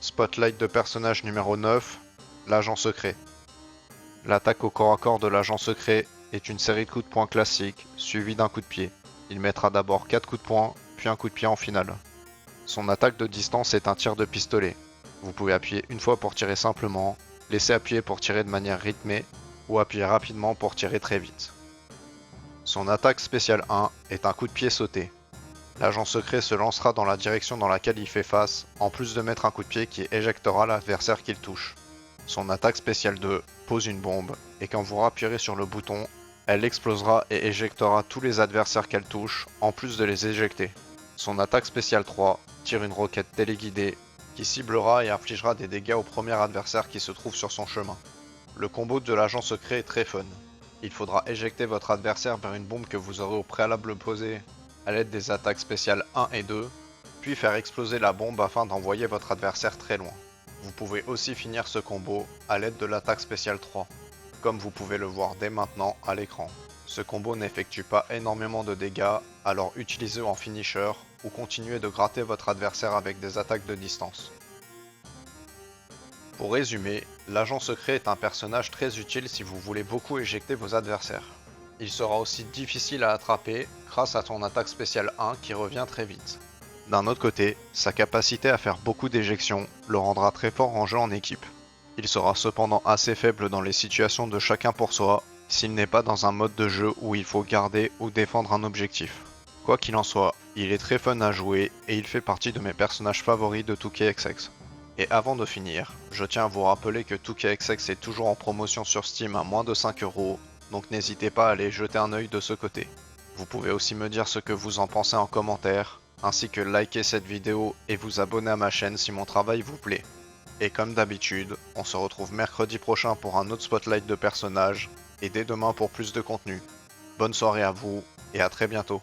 Spotlight de personnage numéro 9, l'agent secret. L'attaque au corps à corps de l'agent secret est une série de coups de poing classique, suivie d'un coup de pied. Il mettra d'abord 4 coups de poing, puis un coup de pied en finale. Son attaque de distance est un tir de pistolet. Vous pouvez appuyer une fois pour tirer simplement, laisser appuyer pour tirer de manière rythmée, ou appuyer rapidement pour tirer très vite. Son attaque spéciale 1 est un coup de pied sauté. L'agent secret se lancera dans la direction dans laquelle il fait face, en plus de mettre un coup de pied qui éjectera l'adversaire qu'il touche. Son attaque spéciale 2 pose une bombe, et quand vous appuierez sur le bouton, elle explosera et éjectera tous les adversaires qu'elle touche, en plus de les éjecter. Son attaque spéciale 3 tire une roquette téléguidée, qui ciblera et infligera des dégâts au premier adversaire qui se trouve sur son chemin. Le combo de l'agent secret est très fun. Il faudra éjecter votre adversaire vers une bombe que vous aurez au préalable posée à l'aide des attaques spéciales 1 et 2, puis faire exploser la bombe afin d'envoyer votre adversaire très loin. Vous pouvez aussi finir ce combo à l'aide de l'attaque spéciale 3, comme vous pouvez le voir dès maintenant à l'écran. Ce combo n'effectue pas énormément de dégâts, alors utilisez-le en finisher ou continuez de gratter votre adversaire avec des attaques de distance. Pour résumer, l'agent secret est un personnage très utile si vous voulez beaucoup éjecter vos adversaires. Il sera aussi difficile à attraper grâce à son attaque spéciale 1 qui revient très vite. D'un autre côté, sa capacité à faire beaucoup d'éjections le rendra très fort en jeu en équipe. Il sera cependant assez faible dans les situations de chacun pour soi, s'il n'est pas dans un mode de jeu où il faut garder ou défendre un objectif. Quoi qu'il en soit, il est très fun à jouer et il fait partie de mes personnages favoris de 2KXX. Et avant de finir, je tiens à vous rappeler que 2KXX est toujours en promotion sur Steam à moins de 5€, donc n'hésitez pas à aller jeter un œil de ce côté. Vous pouvez aussi me dire ce que vous en pensez en commentaire, ainsi que liker cette vidéo et vous abonner à ma chaîne si mon travail vous plaît. Et comme d'habitude, on se retrouve mercredi prochain pour un autre spotlight de personnages, et dès demain pour plus de contenu. Bonne soirée à vous, et à très bientôt.